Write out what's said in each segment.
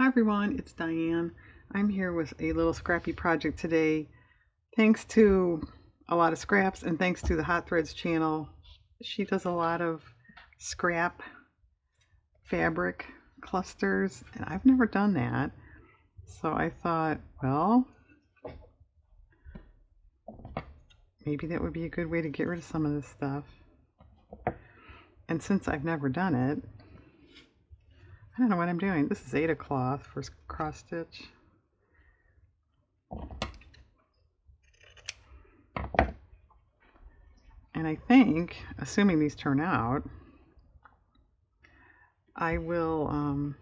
Hi everyone, it's Diane. I'm here with a little scrappy project today. Thanks to a lot of scraps and thanks to the Hot Threads channel. She does a lot of scrap fabric clusters and I've never done that. So I thought, well, maybe that would be a good way to get rid of some of this stuff. And since I've never done it, I don't know what I'm doing. This is Aida cloth for cross stitch. And I think, assuming these turn out, I will,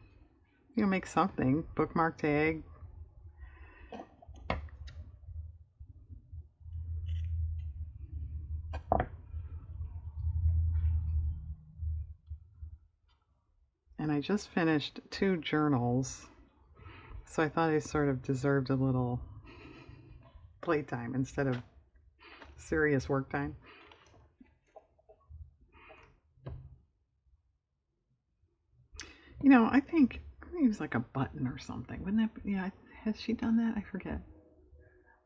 make something. Bookmark tag. And I just finished 2 journals, so I thought I sort of deserved a little playtime instead of serious work time. I think it was like a button or something. Wouldn't that be, yeah, has she done that? I forget.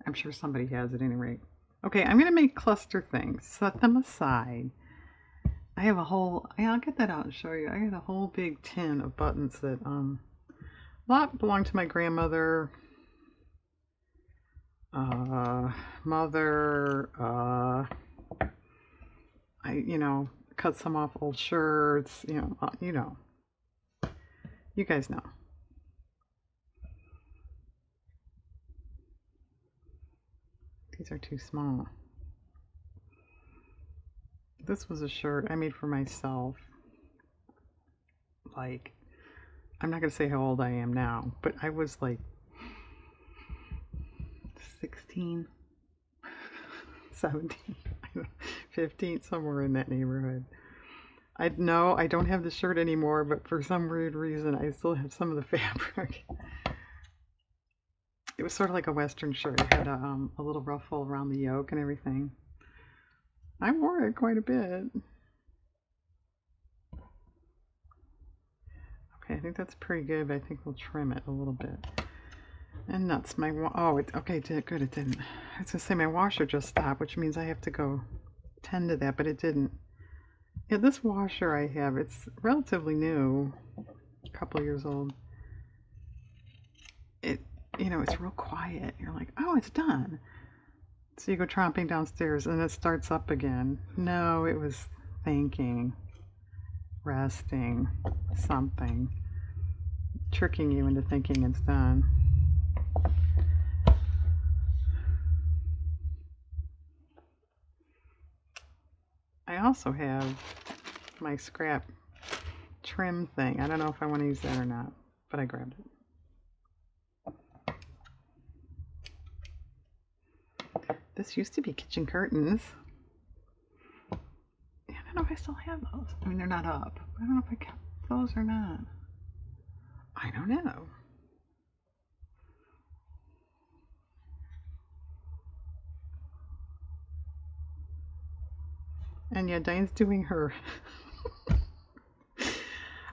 I'm sure somebody has at any rate. Okay, I'm going to make cluster things. Set them aside. I have a whole, I'll get that out and show you. I got a whole big tin of buttons that, a lot belonged to my grandmother, mother, I cut some off old shirts, you guys know. These are too small. This was a shirt I made for myself. Like, I'm not going to say how old I am now, but I was like 16, 17, 15, somewhere in that neighborhood. I know I don't have the shirt anymore, but for some weird reason, I still have some of the fabric. It was sort of like a Western shirt. It had a little ruffle around the yoke and everything. I wore it quite a bit. Okay, I think that's pretty good, but I think we'll trim it a little bit. And nuts, okay, good, it didn't. I was gonna say my washer just stopped, which means I have to go tend to that, but it didn't. Yeah, this washer I have, it's relatively new, a couple of years old. It's real quiet. You're like, oh, it's done. So you go tromping downstairs and it starts up again. No, it was thinking, resting, something, tricking you into thinking it's done. I also have my scrap trim thing. I don't know if I want to use that or not, but I grabbed it. This used to be kitchen curtains. I don't know if I still have those. I mean, they're not up. I don't know if I kept those or not. I don't know. And yeah, Diane's doing her.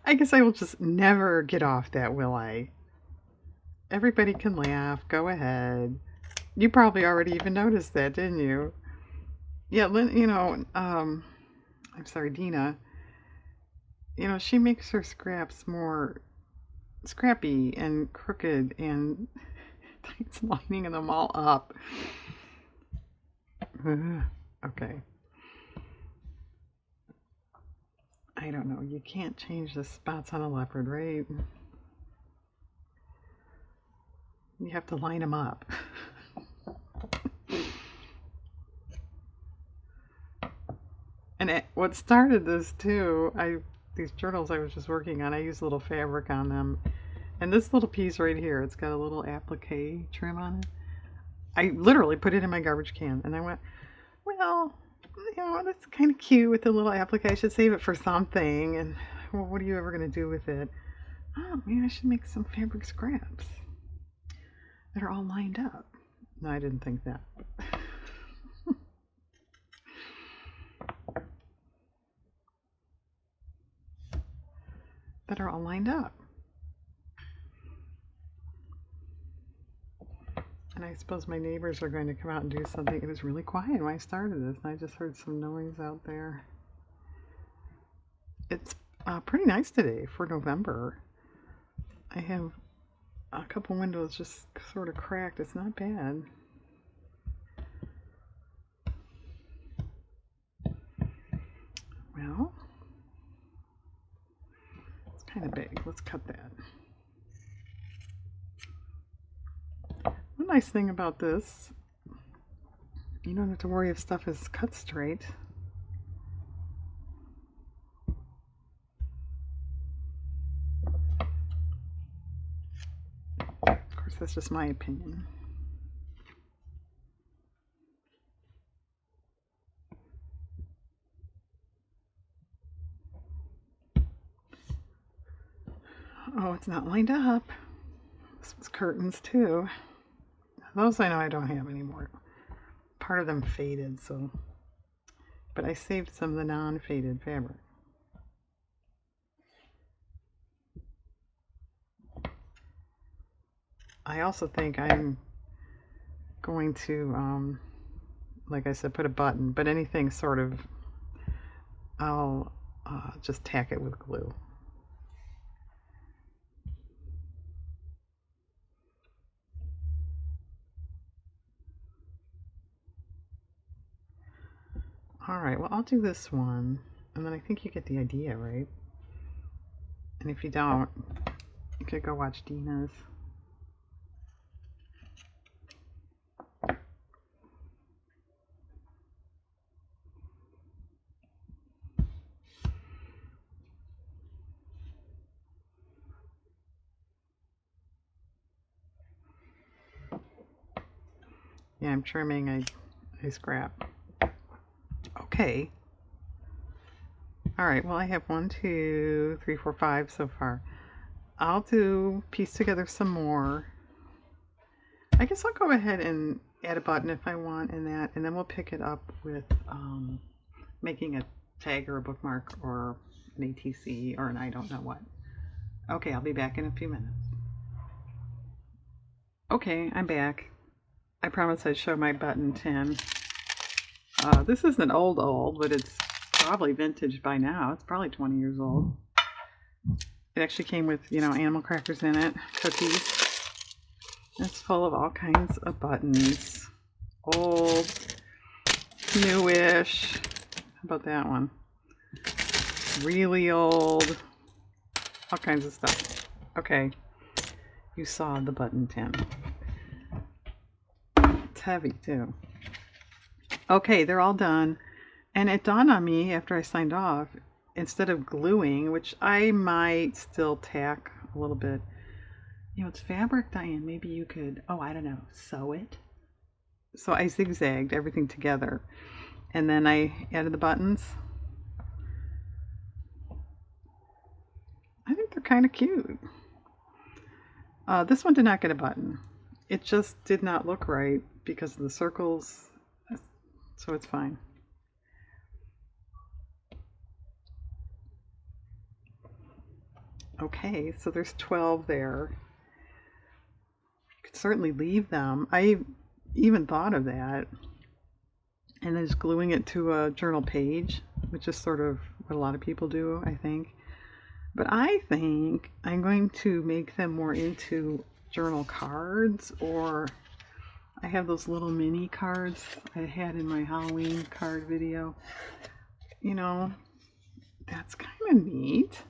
I guess I will just never get off that, will I? Everybody can laugh. Go ahead. You probably already even noticed that, didn't you? Yeah, I'm sorry, Dina. She makes her scraps more scrappy and crooked, and it's lining them all up. Okay. I don't know. You can't change the spots on a leopard, right? You have to line them up. And what started this too, these journals I was just working on, I used a little fabric on them. And this little piece right here, it's got a little applique trim on it. I literally put it in my garbage can and I went, well, that's kind of cute with the little applique. I should save it for something. And well, what are you ever going to do with it? Oh, maybe I should make some fabric scraps that are all lined up. No, I didn't think that. That are all lined up. I suppose my neighbors are going to come out and do something. It was really quiet when I started this, and I just heard some noise out there. It's pretty nice today for November. I have a couple windows just sort of cracked. It's not bad. Well, it's kind of big. Let's cut that. One nice thing about this, you don't have to worry if stuff is cut straight. Of course, that's just my opinion. Oh, it's not lined up. This was curtains too. Those I know I don't have anymore. Part of them faded, so. But I saved some of the non-faded fabric. I also think I'm going to, like I said, put a button, but anything sort of, I'll just tack it with glue. Alright, well, I'll do this one, and then I think you get the idea, right? And if you don't, you could go watch Dina's. Yeah, I'm trimming, I scrap. Okay. Alright, well, I have 1, 2, 3, 4, 5 so far. I'll piece together some more. I guess I'll go ahead and add a button if I want in that, and then we'll pick it up with making a tag or a bookmark or an ATC or an I don't know what. Okay, I'll be back in a few minutes. Okay, I'm back. I promised I'd show my button tin. This isn't old, but it's probably vintage by now. It's probably 20 years old. It actually came with, animal crackers in it, cookies. It's full of all kinds of buttons. Old, newish. How about that one? Really old. All kinds of stuff. Okay, you saw the button tin. It's heavy too. Okay, they're all done. And it dawned on me after I signed off, instead of gluing, which I might still tack a little bit, it's fabric, Diane. Maybe you could, I don't know, sew it. So I zigzagged everything together. And then I added the buttons. I think they're kind of cute. This one did not get a button. It just did not look right because of the circles. So it's fine. Okay, so there's 12 there. You could certainly leave them. I even thought of that. And then just gluing it to a journal page, which is sort of what a lot of people do, I think. But I think I'm going to make them more into journal cards, or I have those little mini cards I had in my Halloween card video. That's kind of neat.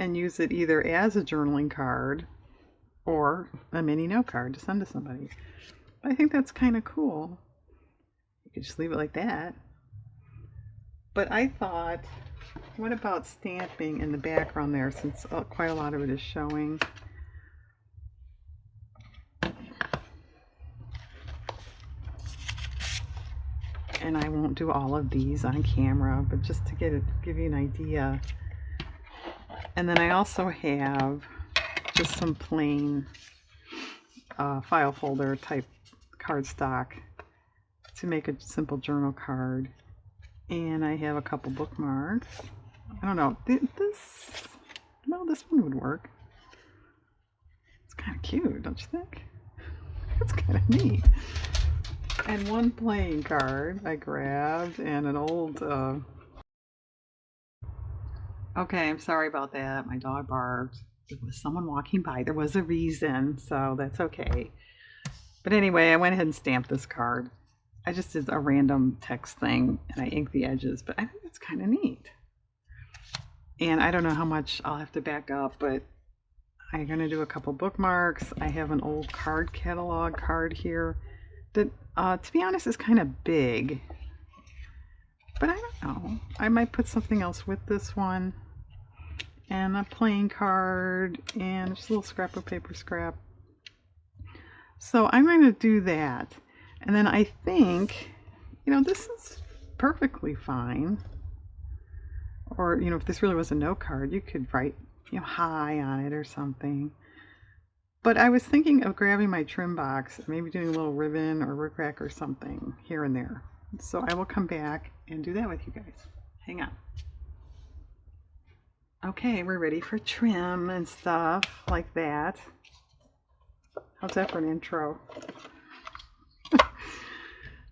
And use it either as a journaling card or a mini note card to send to somebody. I think that's kind of cool. You could just leave it like that. But I thought, what about stamping in the background there, since quite a lot of it is showing? And I won't do all of these on camera, but just to give you an idea. And then I also have just some plain file folder type cardstock to make a simple journal card. And I have a couple bookmarks. I don't know, this one would work. It's kind of cute, don't you think? That's kind of neat. And one playing card I grabbed, and an old okay, I'm sorry about that. My dog barked. There was someone walking by. There was a reason, so that's okay. But anyway, I went ahead and stamped this card. I just did a random text thing and I inked the edges, but I think that's kind of neat. And I don't know how much I'll have to back up, but I'm going to do a couple bookmarks. I have an old card catalog card here that, to be honest, is kind of big. But I don't know. I might put something else with this one. And a playing card and just a little scrap of paper scrap. So I'm going to do that. And then I think, this is perfectly fine. Or, if this really was a note card, you could write, hi on it or something. But I was thinking of grabbing my trim box, maybe doing a little ribbon or rickrack or something here and there. So I will come back and do that with you guys. Hang on. Okay, we're ready for trim and stuff like that. How's that for an intro?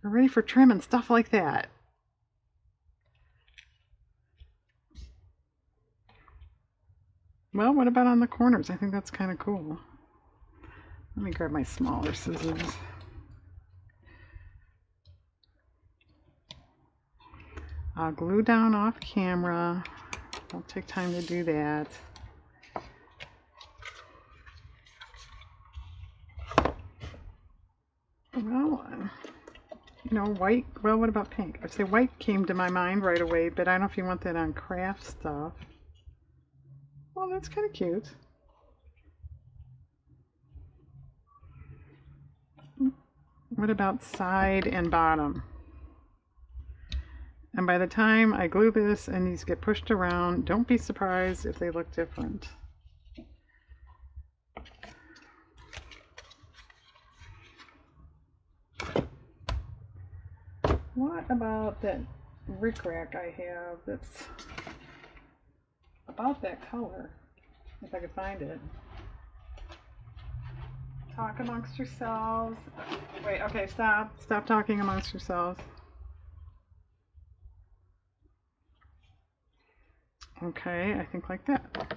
We're ready for trim and stuff like that. Well, what about on the corners? I think that's kind of cool. Let me grab my smaller scissors. I'll glue down off camera. Won't take time to do that. Well, white. Well, what about pink? I'd say white came to my mind right away, but I don't know if you want that on craft stuff. Well, that's kind of cute. What about side and bottom? And by the time I glue this and these get pushed around, don't be surprised if they look different. What about that rickrack I have that's about that color, if I could find it? Talk amongst yourselves. Wait, okay, stop. Stop talking amongst yourselves. Okay, I think like that.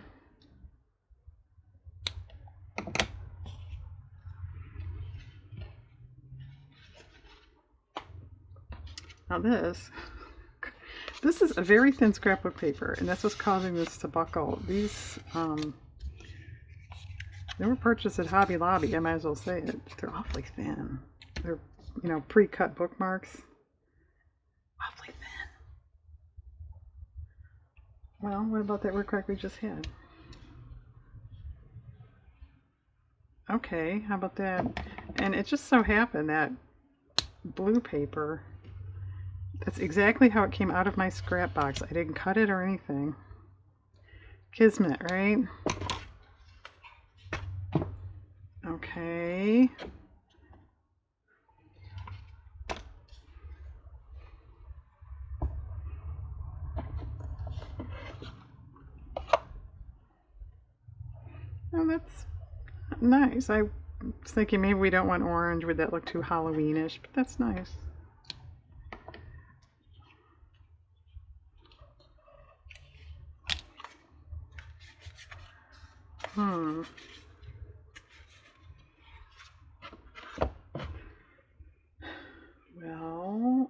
Now this is a very thin scrapbook paper, and that's what's causing this to buckle. These, they were purchased at Hobby Lobby, I might as well say it. They're awfully thin. They're, pre-cut bookmarks. Awfully thin. Well, what about that rickrack we just had? Okay, how about that? And it just so happened that blue paper, that's exactly how it came out of my scrap box. I didn't cut it or anything. Kismet, right? Okay. Oh, that's nice. I was thinking maybe we don't want orange. Would that look too Halloweenish? But that's nice. Well,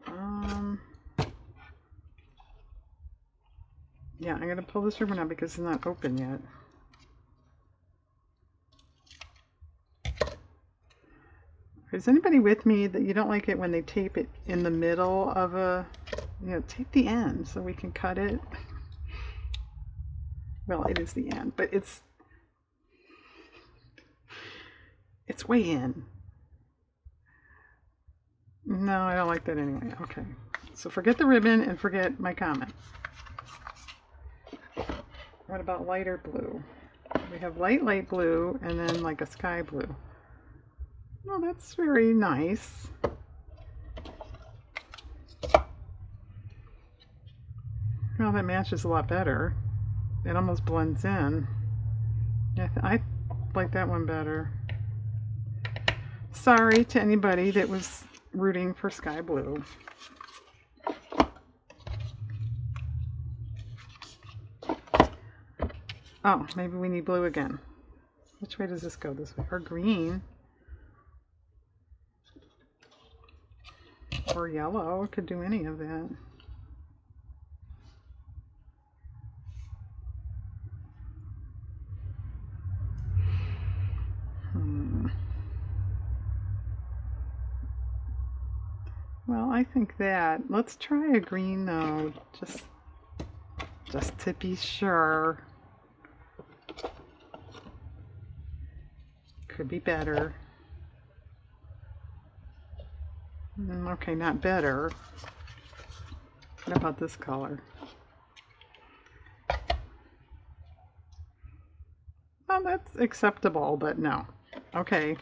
yeah, I'm gonna pull this ribbon out because it's not open yet. Is anybody with me that you don't like it when they tape it in the middle of a, tape the end so we can cut it? Well, it is the end, but it's way in. No, I don't like that anyway. Okay, so forget the ribbon and forget my comment. What about lighter blue? We have light blue and then like a sky blue. Well, that's very nice. Well, that matches a lot better. It almost blends in. Yeah, I like that one better. Sorry to anybody that was rooting for sky blue. Oh, maybe we need blue again. Which way does this go? This way? Or green? Or yellow? It could do any of that. Well, I think that. Let's try a green though, just to be sure. Could be better. Okay, not better. What about this color? Well, that's acceptable, but no. Okay.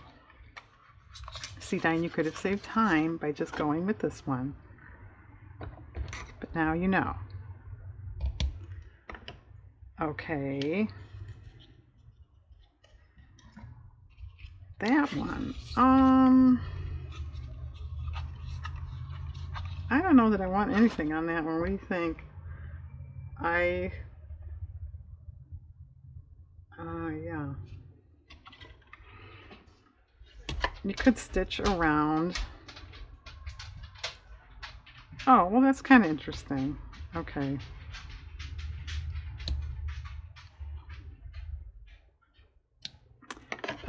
See, Diane, you could have saved time by just going with this one. But now you know. Okay. That one. I don't know that I want anything on that one. What do you think? Yeah. You could stitch around. Oh, well, that's kind of interesting. Okay.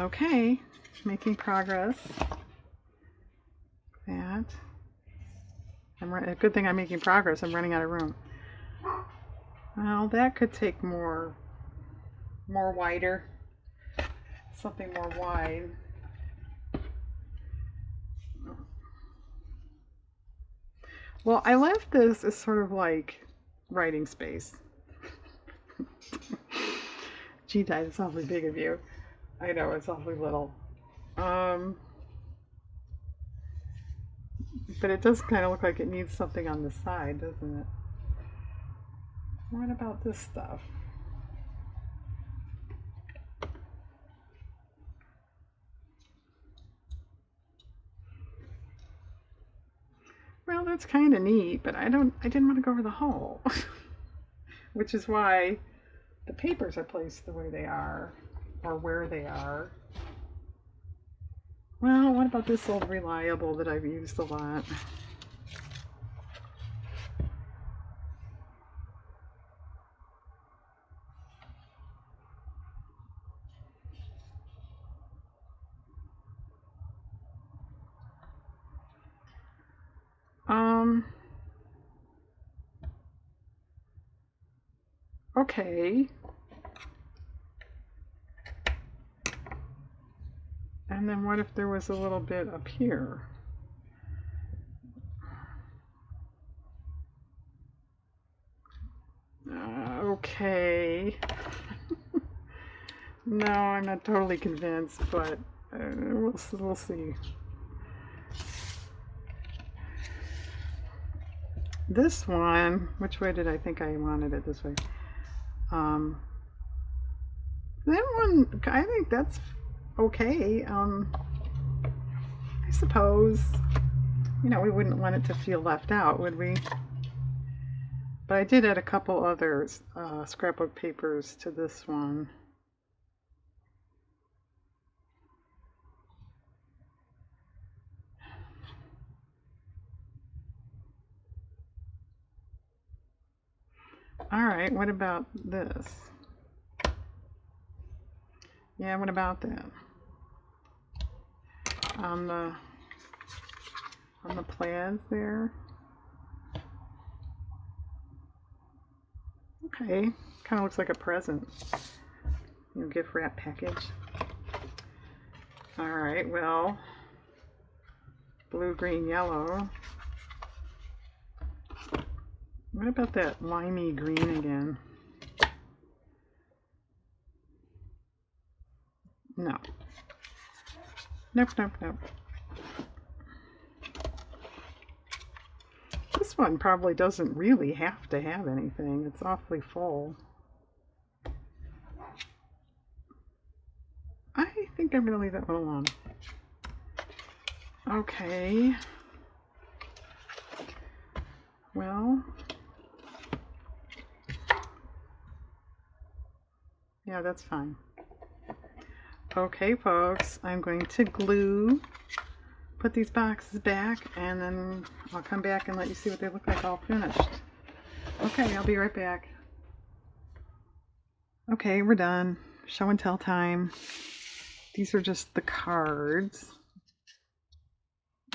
Okay, making progress. That. A good thing I'm making progress. I'm running out of room. Well, that could take more wider. Something more wide. Well, I left this as sort of like writing space. Gee, Di, it's awfully big of you. I know, it's awfully little. But it does kind of look like it needs something on the side, doesn't it? What about this stuff? Well, that's kind of neat, but I didn't want to go over the hole. Which is why the papers are placed the way they are, or where they are. Well, what about this old Reliable that I've used a lot? Okay. And then what if there was a little bit up here? Okay. No, I'm not totally convinced, but we'll see. This one, which way did I think I wanted it? This way. That one, I think that's okay. I suppose, we wouldn't want it to feel left out, would we? But I did add a couple other scrapbook papers to this one. All right, what about this? Yeah, what about that? On the plaids there. Okay, kind of looks like a present. Gift wrap package. All right, well, blue, green, yellow. What about that limey green again? No. Nope. This one probably doesn't really have to have anything. It's awfully full. I think I'm going to leave that one alone. Okay. Well, yeah, that's fine. Okay, folks, I'm going to put these boxes back, and then I'll come back and let you see what they look like all finished. Okay, I'll be right back. Okay, we're done. Show and tell time. These are just the cards.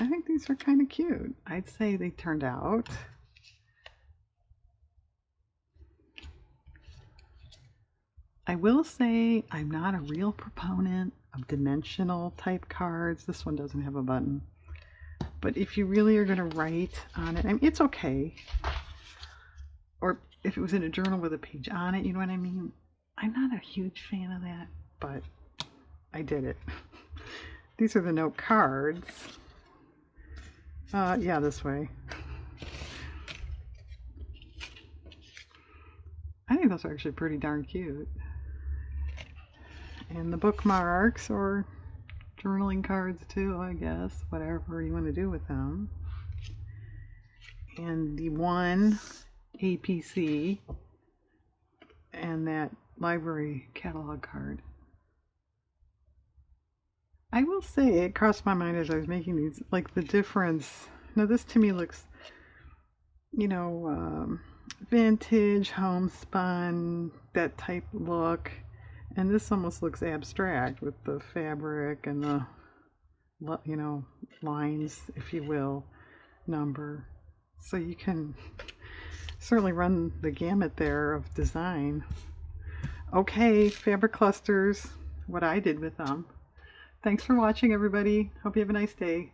I think these are kind of cute. I'd say they turned out. I will say I'm not a real proponent of dimensional type cards. This one doesn't have a button. But if you really are going to write on it, I mean, it's okay. Or if it was in a journal with a page on it, you know what I mean? I'm not a huge fan of that, but I did it. These are the note cards. Yeah, this way. I think those are actually pretty darn cute. And the bookmarks, or journaling cards too, I guess. Whatever you want to do with them. And the one APC and that library catalog card. I will say it crossed my mind as I was making these, like the difference. Now this to me looks, you know, vintage, homespun, that type look. And this almost looks abstract with the fabric and the, you know, lines, if you will, number. So you can certainly run the gamut there of design. Okay, fabric clusters, what I did with them. Thanks for watching, everybody. Hope you have a nice day.